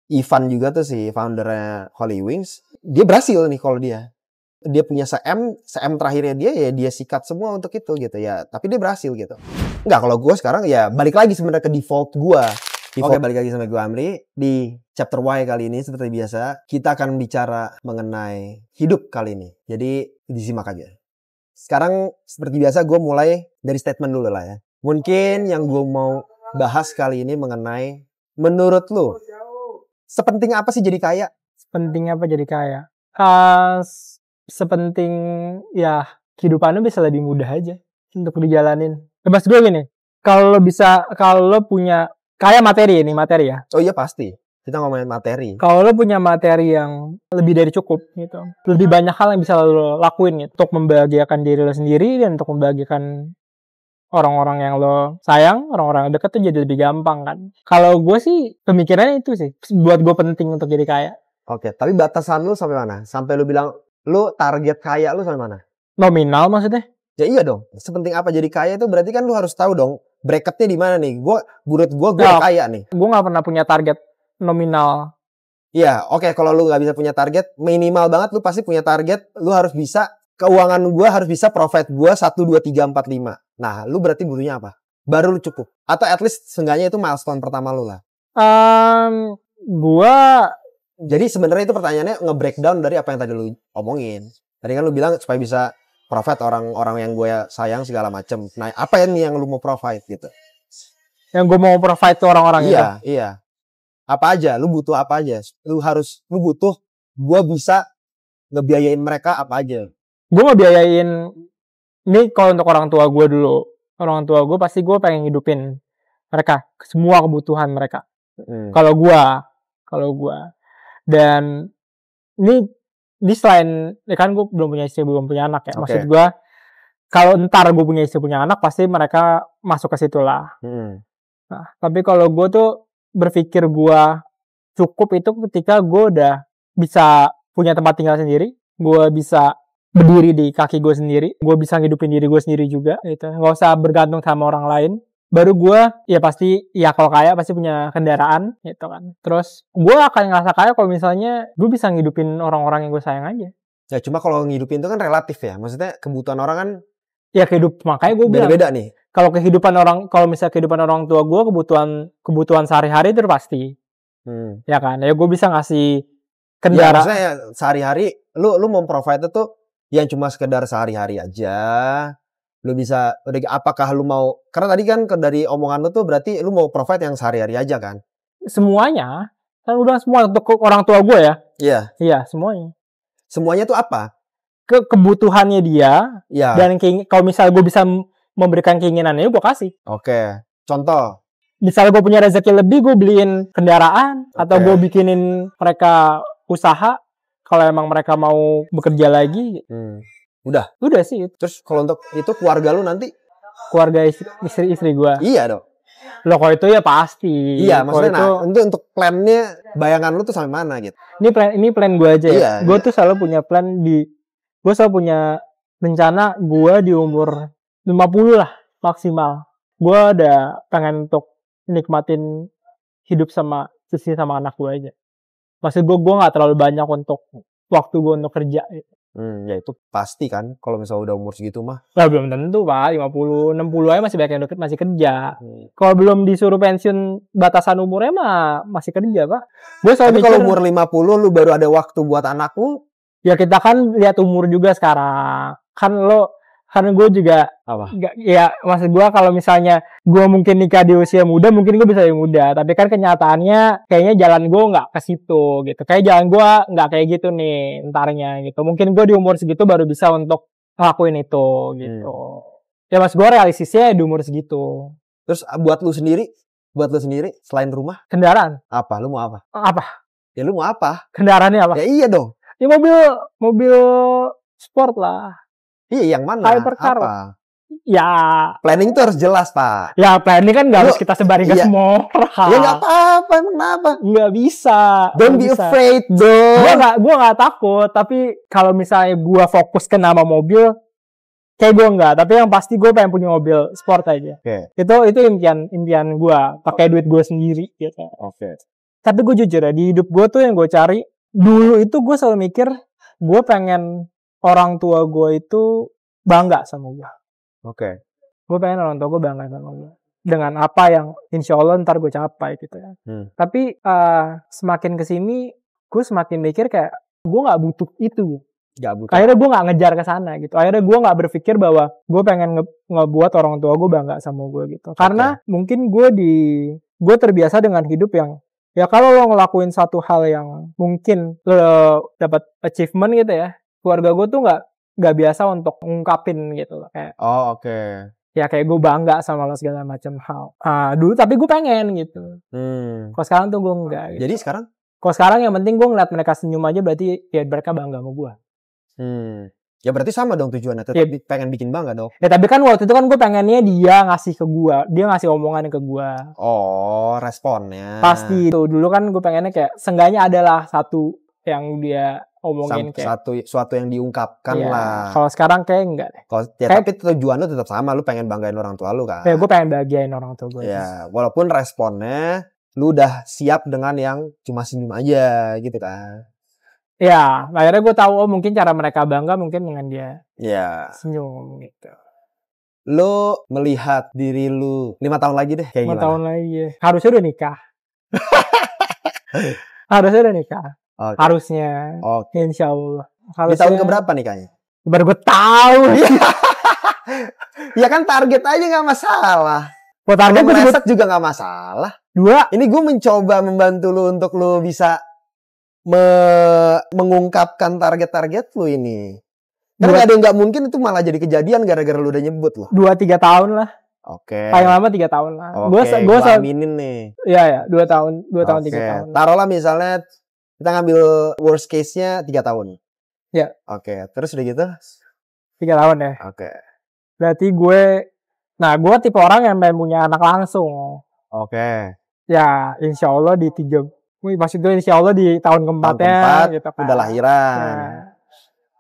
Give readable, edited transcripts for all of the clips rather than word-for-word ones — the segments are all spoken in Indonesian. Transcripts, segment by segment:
Ivan juga tuh si foundernya Holy Wings, dia berhasil nih kalau dia punya se-M terakhirnya dia sikat semua untuk itu gitu ya, tapi dia berhasil gitu. Enggak, kalau gue sekarang ya balik lagi sebenarnya ke default gue. Oke, balik lagi sama gue Amri. Di chapter Y kali ini seperti biasa kita akan bicara mengenai hidup kali ini. Jadi disimak aja. Sekarang seperti biasa gue mulai dari statement dulu lah ya. Mungkin yang gue mau bahas kali ini mengenai, menurut lu sepenting apa sih jadi kaya? Sepenting apa jadi kaya? Sepenting ya kehidupan lu bisa lebih mudah aja untuk dijalanin. Bebas gue gini, kalau lo punya kaya materi ya. Oh iya pasti. Kita ngomongin materi. Kalau lo punya materi yang lebih dari cukup gitu, lebih banyak hal yang bisa lo lakuin gitu, untuk membahagiakan diri lo sendiri dan untuk membahagiakan orang-orang yang lo sayang, orang-orang yang dekat tuh jadi lebih gampang kan. Kalau gue sih pemikirannya itu sih, buat gue penting untuk jadi kaya. Oke, tapi batasan lu sampai mana? Sampai lu bilang, lu target kaya lu sampai mana? Nominal maksudnya? Ya iya dong. Sepenting apa jadi kaya itu berarti kan lu harus tahu dong bracketnya di mana nih. Menurut gue kaya nih. Gue nggak pernah punya target nominal. Iya, oke. Kalau lu nggak bisa punya target, minimal banget lu pasti punya target. Lu harus bisa, keuangan gue harus bisa profit gue 1, 2, 3, 4, 5. Nah, lu berarti butuhnya apa? Baru lu cukup. Atau at least seenggaknya itu milestone pertama lu lah. Jadi sebenarnya itu pertanyaannya nge-breakdown dari apa yang tadi lu omongin. Tadi kan lu bilang supaya bisa profit orang-orang yang gue sayang segala macem. Nah, apa yang lu mau provide gitu? Yang gue mau provide ke orang-orang itu? Iya. Apa aja? Lu butuh apa aja? Lu butuh gue bisa ngebiayain mereka apa aja? Gue ngebiayain, ini kalau untuk orang tua gue dulu. Orang tua gue pasti gue pengen hidupin mereka, semua kebutuhan mereka. Kalau gue. Dan ini selain, ya kan gue belum punya istri, belum punya anak ya. Okay. Maksud gue, kalau ntar gue punya istri, punya anak, pasti mereka masuk ke situ lah. Nah, tapi kalau gue tuh berpikir gue cukup itu ketika gue udah bisa punya tempat tinggal sendiri, gue bisa berdiri di kaki gue sendiri, gue bisa ngidupin diri gue sendiri juga gitu. Gak usah bergantung sama orang lain. Baru gue ya pasti, ya kalau kaya pasti punya kendaraan gitu kan. Terus gue akan ngerasa kaya kalau misalnya gue bisa ngidupin orang-orang yang gue sayang aja. Ya cuma kalau ngidupin itu kan relatif ya. Maksudnya kebutuhan orang kan ya makanya gue bilang beda-beda nih. Kalau misalnya kehidupan orang tua gue, kebutuhan sehari-hari itu pasti. Ya kan. Ya gue bisa ngasih kendaraan. Ya maksudnya sehari-hari lu mau provide itu yang cuma sekedar sehari-hari aja. Lu bisa, apakah lu mau, karena tadi kan dari omongan lu tuh berarti lu mau provide yang sehari-hari aja kan? Semuanya, kan udah semua untuk orang tua gue ya. Iya. Iya, semuanya. Semuanya tuh apa? Kebutuhannya dia, dan kalau misalnya gue bisa memberikan keinginannya, gue kasih. Oke, contoh. Misalnya gue punya rezeki lebih, gue beliin kendaraan, atau gue bikinin mereka usaha, kalau emang mereka mau bekerja lagi. Udah sih. Terus kalau untuk itu keluarga lu nanti? Keluarga istri gue. Iya dong. Loh kalau itu ya pasti. Iya, maksudnya untuk plannya, bayangan lu tuh sampai mana gitu? Ini plan gue aja ya. Gue tuh selalu punya plan gue selalu punya rencana gue di umur 50 lah maksimal. Gue ada pengen untuk nikmatin hidup sama istri sama anak gue aja. Maksud gue gak terlalu banyak untuk waktu gue untuk kerja gitu. Ya itu pasti kan kalau misalnya udah umur segitu mah. Nah, belum tentu Pak, 50, 60 aja masih banyak yang masih kerja. Kalau belum disuruh pensiun batasan umurnya mah masih kerja Pak. Tapi kalau umur 50 lu baru ada waktu buat anakmu. Ya kita kan lihat umur juga sekarang. Kan gue juga apa? Ya maksud gue kalau misalnya gue mungkin nikah di usia muda, mungkin gue bisa lebih muda. Tapi kan kenyataannya kayaknya jalan gue nggak ke situ gitu. Kayak jalan gue nggak kayak gitu nih entarnya gitu. Mungkin gue di umur segitu baru bisa untuk ngelakuin itu gitu. Ya mas gue realistisnya di umur segitu. Terus buat lu sendiri selain rumah? Kendaraan. Apa? Lu mau apa? Apa? Ya lu mau apa? Kendaraannya apa? Ya iya dong. Ya mobil sport lah. Iya, yang mana? Hypercar. Apa? Ya. Planning itu harus jelas, Pak. Ya, planning kan gak harus kita sebarin ke semua orang. Ya gak apa-apa, emang kenapa? Gak bisa. Don't be afraid, dong. Gue gak takut, tapi kalau misalnya gue fokus ke nama mobil, kayak gue enggak. Tapi yang pasti gue pengen punya mobil sport aja. Oke. Itu impian gue, pakai duit gue sendiri gitu. Oke. Tapi gue jujur ya, di hidup gue tuh yang gue cari dulu itu gue selalu mikir gue pengen orang tua gue itu bangga sama gue. Oke. Gue pengen orang tua gue bangga sama gue dengan apa yang insya Allah ntar gue capai gitu ya. Tapi semakin kesini gue semakin mikir kayak gue nggak butuh itu. Akhirnya gue nggak ngejar ke sana gitu. Akhirnya gue nggak berpikir bahwa gue pengen ngebuat orang tua gue bangga sama gue gitu. Karena mungkin gue terbiasa dengan hidup yang ya kalau lo ngelakuin satu hal yang mungkin lo dapat achievement gitu ya, keluarga gue tuh nggak biasa untuk ngungkapin gitu loh kayak. Ya kayak gue bangga sama lo segala macam hal. Dulu tapi gue pengen gitu. Kalau sekarang tuh gue enggak. Gitu. Jadi sekarang? Kalau sekarang yang penting gue ngeliat mereka senyum aja berarti ya mereka bangga sama gue. Ya berarti sama dong tujuannya. Tetap pengen bikin bangga dong. Ya tapi kan waktu itu kan gue pengennya dia ngasih ke gue. Dia ngasih omongan ke gue. Oh responnya. Pasti. Tuh, dulu kan gue pengennya kayak seenggaknya adalah satu yang dia omongin kayak suatu yang diungkapkan lah. Kalau sekarang kayak enggak deh. Tapi tujuan lu tetap sama, lu pengen banggain orang tua lu kan. Ya gue pengen bahagiain orang tua gue. Ya, walaupun responnya lu udah siap dengan yang cuma senyum aja gitu kan. Ya, akhirnya gue tahu mungkin cara mereka bangga mungkin dengan dia senyum gitu. Lu melihat diri lu 5 tahun lagi deh kayak 5 tahun lagi. Harusnya udah nikah. Harusnya udah nikah. Harusnya. Insya Allah. Di tahun keberapa nikahnya? Baru gue tahu. Ya kan target aja gak masalah. Buat target gue meleset juga gak masalah. 2. Ini gue mencoba membantu lu untuk lu bisa mengungkapkan target-target lu ini. Karena ada yang gak mungkin itu malah jadi kejadian gara-gara lu udah nyebut loh. 2-3 tahun lah. Paling lama 3 tahun lah. Gue aminin nih. Iya, 2 tahun, 3 tahun. Taruhlah misalnya kita ngambil worst case-nya 3 tahun. Iya. Terus udah gitu? 3 tahun ya. Berarti gue tipe orang yang pengen punya anak langsung. Ya, insya Allah di 3, maksud gue insya Allah di tahun keempatnya gitu kan. Udah lahiran.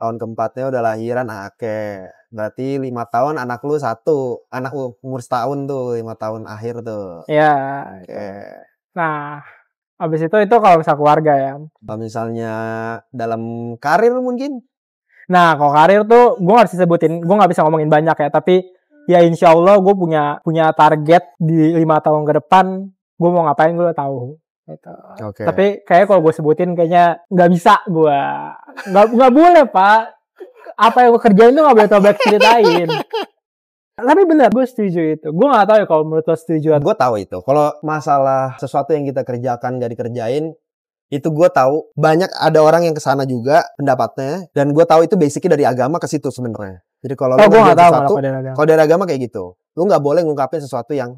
Tahun keempatnya udah lahiran. Berarti 5 tahun anak lu 1. Anak lu umur setahun tuh, 5 tahun akhir tuh. Iya. Nah, abis itu kalau misal keluarga ya. Kalau misalnya dalam karir mungkin. Nah, kalau karir tuh gue gak bisa sebutin, gue gak bisa ngomongin banyak ya. Tapi ya insya Allah gue punya target di 5 tahun ke depan. Gue mau ngapain gue udah tahu. Gitu. Tapi kayak kalau gue sebutin kayaknya nggak bisa gue. Nggak boleh Pak. Apa yang gue kerjain tuh nggak boleh coba ceritain. Tapi benar, gue setuju itu. Gue nggak tahu ya kalau menurut lo setuju. Gue tahu itu. Kalau masalah sesuatu yang kita kerjakan nggak dikerjain, itu gue tahu banyak ada orang yang kesana juga pendapatnya. Dan gue tahu itu basicnya dari agama ke situ sebenarnya. Jadi kalau lo ngerjain sesuatu, kalau dari agama kayak gitu, lo nggak boleh ngungkapin sesuatu yang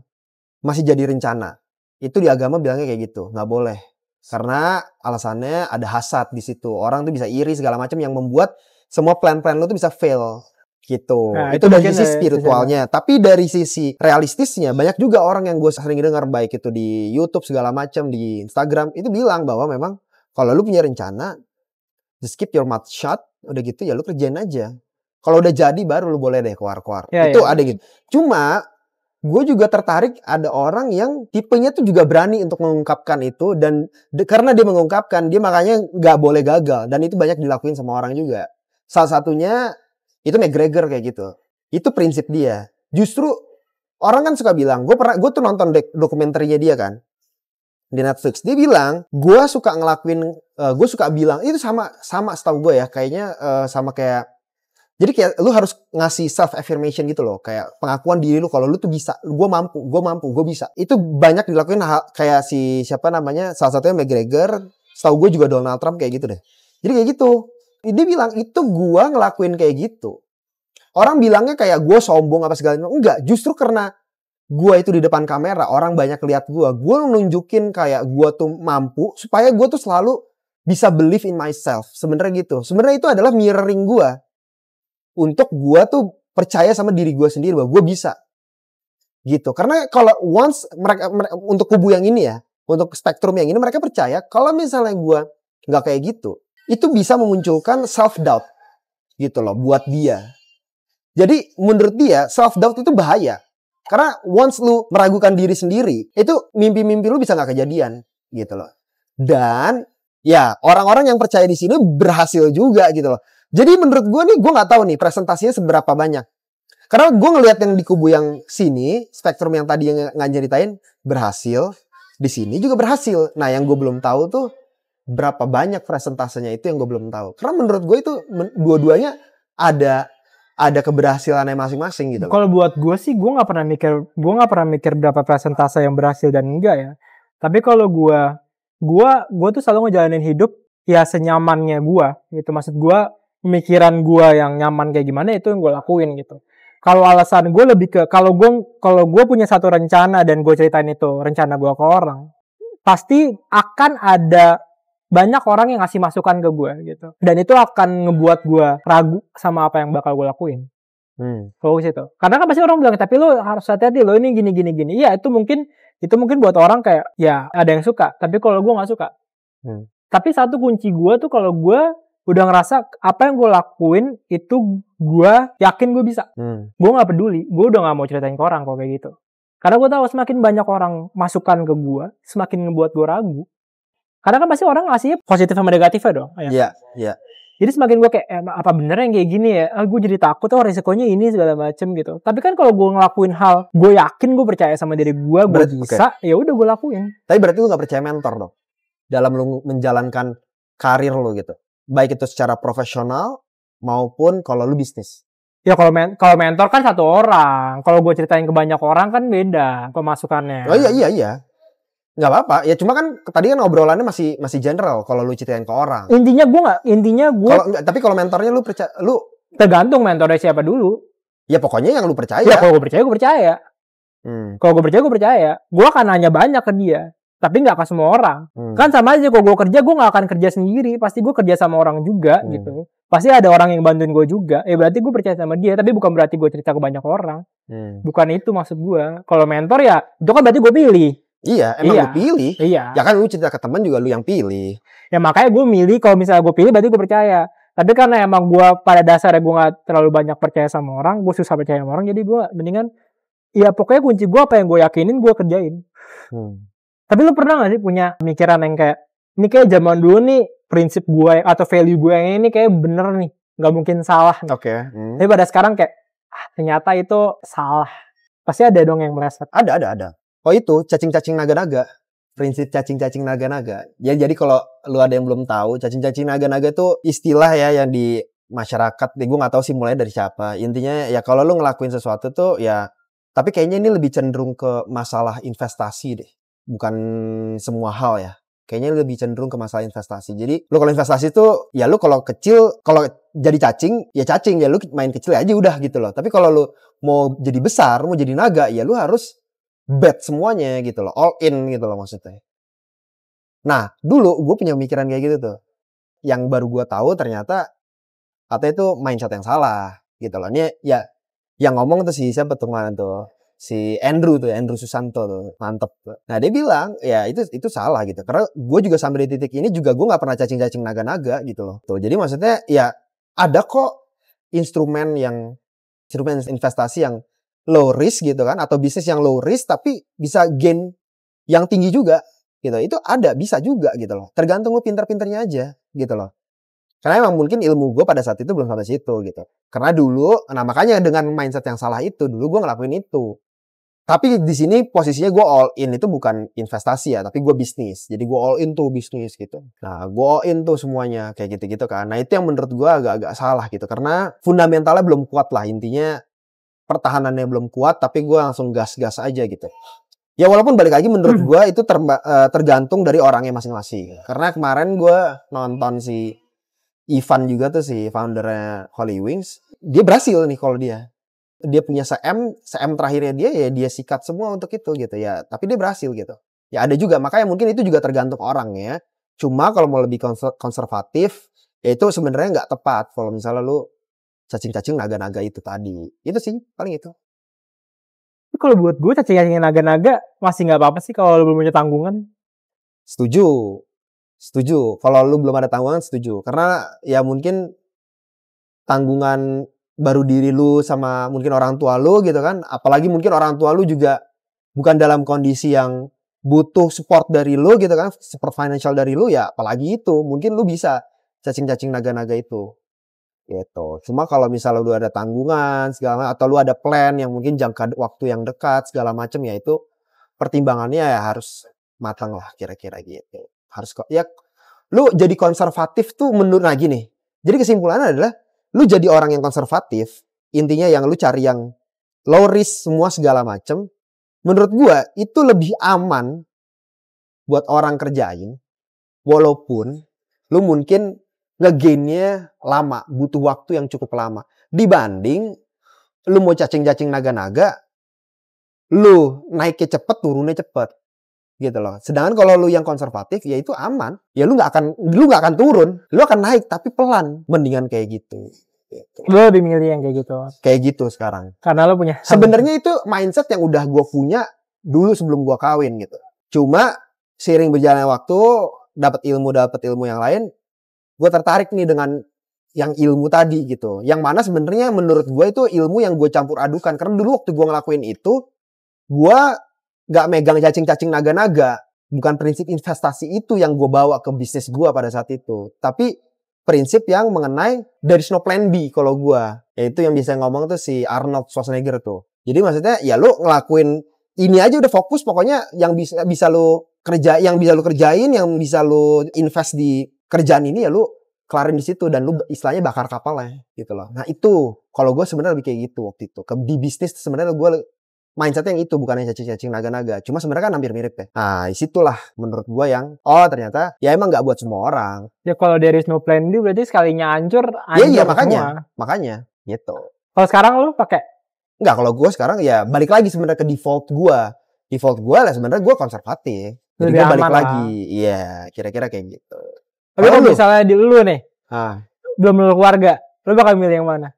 masih jadi rencana. Itu di agama bilangnya kayak gitu, nggak boleh. Karena alasannya ada hasad di situ. Orang tuh bisa iri segala macam yang membuat semua plan-plan lo tuh bisa fail. Gitu. Nah, itu dari sisi spiritualnya. Tapi dari sisi realistisnya, banyak juga orang yang gue sering dengar baik itu di YouTube segala macam, di Instagram, itu bilang bahwa memang kalau lu punya rencana, just keep your mouth shut, udah gitu ya lu kerjain aja. Kalau udah jadi baru lu boleh deh keluar-keluar. Itu ada gitu. Cuma gue juga tertarik ada orang yang tipenya tuh juga berani untuk mengungkapkan itu dan karena dia mengungkapkan dia makanya nggak boleh gagal dan itu banyak dilakuin sama orang juga. Salah satunya itu McGregor kayak gitu. Itu prinsip dia. Justru orang kan suka bilang, gue tuh nonton dokumenternya dia kan di Netflix. Dia bilang gue suka ngelakuin, gue suka bilang itu sama setahu gue ya kayaknya sama kayak. Jadi kayak lu harus ngasih self affirmation gitu loh, kayak pengakuan diri lu kalau lu tuh bisa, gue mampu, gue bisa. Itu banyak dilakuin kayak si siapa namanya, salah satunya McGregor, setahu gue juga Donald Trump kayak gitu deh. Jadi kayak gitu. Dia bilang itu gue ngelakuin kayak gitu. Orang bilangnya kayak gue sombong apa segala macam. Enggak, justru karena gue itu di depan kamera, orang banyak lihat gue nunjukin kayak gue tuh mampu supaya gue tuh selalu bisa believe in myself. Sebenarnya gitu. Sebenarnya itu adalah mirroring gue. Untuk gue tuh percaya sama diri gue sendiri bahwa gue bisa. Gitu. Karena kalau once mereka untuk kubu yang ini ya, untuk spektrum yang ini mereka percaya kalau misalnya gue nggak kayak gitu, itu bisa memunculkan self-doubt. Gitu loh, buat dia. Jadi menurut dia self-doubt itu bahaya. Karena once lu meragukan diri sendiri, itu mimpi-mimpi lu bisa nggak kejadian. Gitu loh. Dan ya orang-orang yang percaya di sini berhasil juga gitu loh. Jadi menurut gue nih, gue nggak tahu nih presentasinya seberapa banyak. Karena gue ngelihat yang di kubu yang sini, spektrum yang tadi yang nggak ceritain berhasil, di sini juga berhasil. Nah yang gue belum tahu tuh berapa banyak presentasenya, itu yang gue belum tahu. Karena menurut gue itu dua-duanya ada keberhasilannya masing-masing gitu. Kalau buat gue sih, gue nggak pernah mikir berapa presentase yang berhasil dan enggak ya. Tapi kalau gue tuh selalu ngejalanin hidup ya senyamannya gue gitu. Maksud gue, pemikiran gue yang nyaman kayak gimana itu yang gue lakuin gitu. Kalau alasan gue lebih ke kalau gue punya satu rencana dan gue ceritain itu rencana gue ke orang, pasti akan ada banyak orang yang ngasih masukan ke gue gitu. Dan itu akan ngebuat gue ragu sama apa yang bakal gue lakuin. Fokus itu. Karena kan pasti orang bilang, tapi lo harus hati-hati, lo ini gini. Iya, itu mungkin buat orang kayak ya ada yang suka. Tapi kalau gue nggak suka. Tapi satu kunci gue tuh, kalau gue udah ngerasa apa yang gue lakuin itu gue yakin gue bisa. Gue nggak peduli. Gue udah nggak mau ceritain ke orang kalau kayak gitu. Karena gue tahu semakin banyak orang masukan ke gue, semakin ngebuat gue ragu. Karena kan pasti orang ngasihnya positif sama negatifnya dong. Iya. Jadi semakin gue kayak, apa bener yang kayak gini ya? Gue jadi takut, resikonya ini segala macem gitu. Tapi kan kalau gue ngelakuin hal, gue yakin gue percaya sama diri gue bisa, ya udah gue lakuin. Tapi berarti lu gak percaya mentor dong? Dalam lu menjalankan karir lu gitu. Baik itu secara profesional, maupun kalau lu bisnis. Ya kalau mentor kan satu orang. Kalau gue ceritain ke banyak orang kan beda pemasukannya. Oh iya. Nggak apa-apa. Ya cuma kan tadi kan obrolannya masih general kalau lu ceritain ke orang. Intinya gue. Tapi kalau mentornya lu percaya, lu tergantung mentornya siapa dulu. Ya pokoknya yang lu percaya. Ya kalau gue percaya. Kalau gue percaya. Gue akan nanya banyak ke dia. Tapi nggak ke semua orang. Kan sama aja kalau gue kerja, gue nggak akan kerja sendiri. Pasti gue kerja sama orang juga gitu. Pasti ada orang yang bantuin gue juga. Berarti gue percaya sama dia. Tapi bukan berarti gue cerita ke banyak orang. Bukan itu maksud gue. Kalau mentor ya, itu kan berarti gue pilih. Iya, emang lu pilih. Iya. Ya kan lu cerita ke teman juga lu yang pilih. Ya makanya gue milih, kalau misalnya gue pilih berarti gue percaya. Tapi karena emang gue pada dasarnya gue gak terlalu banyak percaya sama orang, gue susah percaya sama orang, jadi gue mendingan, ya pokoknya kunci gue apa yang gue yakinin gue kerjain. Tapi lu pernah gak sih punya pemikiran yang kayak, ini kayak zaman dulu nih, prinsip gue atau value gue yang ini kayak bener nih, gak mungkin salah. Oke. Tapi pada sekarang kayak, ternyata itu salah. Pasti ada dong yang meleset. Ada. Oh itu, cacing-cacing naga-naga. Prinsip cacing-cacing naga-naga. Ya, jadi kalau lu ada yang belum tahu, cacing-cacing naga-naga itu istilah ya yang di masyarakat. Gue gak tahu sih mulai dari siapa. Intinya ya kalau lu ngelakuin sesuatu tuh ya, tapi kayaknya ini lebih cenderung ke masalah investasi deh. Bukan semua hal ya. Kayaknya lebih cenderung ke masalah investasi. Jadi lu kalau investasi tuh ya lu kalau kecil, kalau jadi cacing ya lu main kecil aja udah gitu loh. Tapi kalau lu mau jadi besar, mau jadi naga, ya lu harus bet semuanya gitu loh, all in gitu loh maksudnya. Nah, dulu gue punya pemikiran kayak gitu tuh. Yang baru gue tahu ternyata katanya itu mindset yang salah gitu loh. Ini ya yang ngomong tuh siapa tuh kemarin tuh? Si Andrew Susanto tuh, mantep tuh. Nah dia bilang ya itu salah gitu. Karena gue juga sampai di titik ini juga gue nggak pernah cacing-cacing naga-naga gitu loh. Tuh, jadi maksudnya ya ada kok instrumen investasi yang low risk gitu kan, atau bisnis yang low risk tapi bisa gain yang tinggi juga gitu. Itu ada, bisa juga gitu loh. Tergantung lu pinter-pinternya aja gitu loh. Karena emang mungkin ilmu gue pada saat itu belum sampai situ gitu. Karena dulu, nah makanya dengan mindset yang salah itu dulu gue ngelakuin itu. Tapi di sini posisinya gue all in itu bukan investasi ya, tapi gue bisnis. Jadi gue all in tuh bisnis gitu. Nah gue all in tuh semuanya kayak gitu-gitu kan. Nah itu yang menurut gue agak-agak salah gitu. Karena fundamentalnya belum kuat lah intinya. Pertahanannya belum kuat, tapi gue langsung gas-gas aja gitu. Ya walaupun balik lagi menurut gue itu tergantung dari orangnya masing-masing. Karena kemarin gue nonton si Ivan juga tuh, si foundernya Holy Wings. Dia berhasil nih kalau dia punya CM terakhirnya dia sikat semua untuk itu gitu ya. Tapi dia berhasil gitu. Ya ada juga, makanya mungkin itu juga tergantung orangnya. Cuma kalau mau lebih konservatif, ya itu sebenarnya nggak tepat. Kalau misalnya lu cacing-cacing naga-naga itu tadi. Itu sih, paling itu. Kalau buat gue cacing-cacing naga-naga masih nggak apa-apa sih kalau lu belum punya tanggungan. Setuju. Kalau lu belum ada tanggungan, setuju. Karena ya mungkin tanggungan baru diri lu sama mungkin orang tua lu gitu kan. Apalagi mungkin orang tua lu juga bukan dalam kondisi yang butuh support dari lu gitu kan, support financial dari lu ya, apalagi itu mungkin lu bisa cacing-cacing naga-naga itu. Gitu. Cuma kalau misalnya lu ada tanggungan segala atau lu ada plan yang mungkin jangka waktu yang dekat segala macam ya itu pertimbangannya ya harus matang lah kira-kira gitu. Harus kok ya lu jadi konservatif tuh menurut lagi nih. Jadi kesimpulannya adalah lu jadi orang yang konservatif, intinya yang lu cari yang low risk semua segala macam. Menurut gua itu lebih aman buat orang kerjain walaupun lu mungkin nge-gain-nya lama, butuh waktu yang cukup lama. Dibanding lu mau cacing-cacing naga-naga, lu naiknya cepet, turunnya cepet. Gitu loh. Sedangkan kalau lu yang konservatif, ya itu aman. Ya lu nggak akan turun, lu akan naik tapi pelan. Mendingan kayak gitu. Gitu. Lu lebih milih yang kayak gitu. Kayak gitu sekarang. Karena lu punya. Sebenarnya itu mindset yang udah gue punya dulu sebelum gue kawin gitu. Cuma seiring berjalannya waktu, dapat ilmu yang lain, gue tertarik nih dengan yang ilmu tadi gitu. Yang mana sebenarnya menurut gue itu ilmu yang gue campur adukan. Karena dulu waktu gue ngelakuin itu, gue gak megang cacing-cacing naga-naga. Bukan prinsip investasi itu yang gue bawa ke bisnis gue pada saat itu. Tapi prinsip yang mengenai there is no plan B kalau gue. Yaitu yang bisa ngomong tuh si Arnold Schwarzenegger tuh. Jadi maksudnya ya lu ngelakuin ini aja udah fokus. Pokoknya yang bisa lu kerja, yang bisa lu kerjain, yang bisa lu invest di kerjaan ini ya lu kelarin di situ dan lu istilahnya bakar kapalnya gitu loh. Nah itu kalau gue sebenarnya lebih kayak gitu waktu itu. Di bisnis sebenarnya gue mindsetnya yang itu bukan yang cacing-cacing naga-naga. Cuma sebenarnya kan hampir mirip ya. Nah disitulah menurut gue yang ternyata ya emang nggak buat semua orang. Ya kalau there is no plan B berarti sekalinya hancur Iya semua. makanya gitu. Kalau sekarang lu pakai? Nggak, kalau gue sekarang ya balik lagi sebenarnya ke default gue. Default gue lah sebenarnya gue konservatif. Jadi gue balik lagi. Iya kira-kira kayak gitu. Tapi kalau misalnya di lu nih, belum berkeluarga, lu bakal milih yang mana?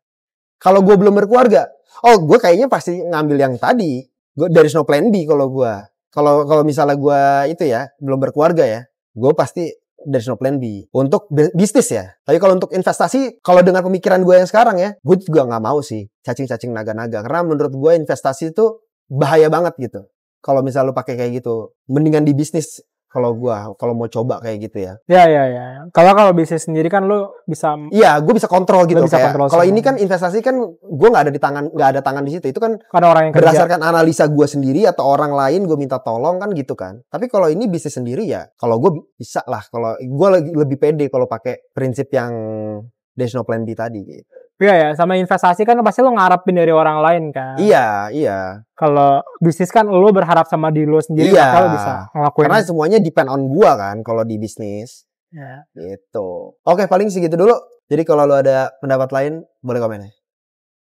Kalau gue belum berkeluarga, gue kayaknya pasti ngambil yang tadi. Gue there is no plan B kalau gue. Kalau misalnya gue itu ya belum berkeluarga ya, gue pasti there is no plan B untuk bisnis ya. Tapi kalau untuk investasi, kalau dengan pemikiran gue yang sekarang ya, gue juga nggak mau sih cacing-cacing naga-naga. Karena menurut gue investasi itu bahaya banget gitu. Kalau misalnya lu pakai kayak gitu, mendingan di bisnis. Kalau mau coba kayak gitu ya. Ya. Kalau bisnis sendiri kan lu bisa. Iya, gue bisa kontrol gitu. Kalau ini kan investasi kan gue nggak ada tangan di situ. Itu kan orang yang berdasarkan analisa gue sendiri atau orang lain gue minta tolong kan gitu kan. Tapi kalau ini bisnis sendiri ya, kalau gue bisa lah. Kalau gue lebih pede kalau pakai prinsip yang there's no plan B tadi gitu. Iya ya, sama investasi kan pasti lo ngarepin dari orang lain kan. Iya. Kalau bisnis kan lo berharap sama diri lo sendiri, maka lo bisa ngelakuin. Karena semuanya depend on gua kan kalau di bisnis. Ya. Gitu. Oke, paling segitu dulu. Jadi kalau lo ada pendapat lain, boleh komen ya.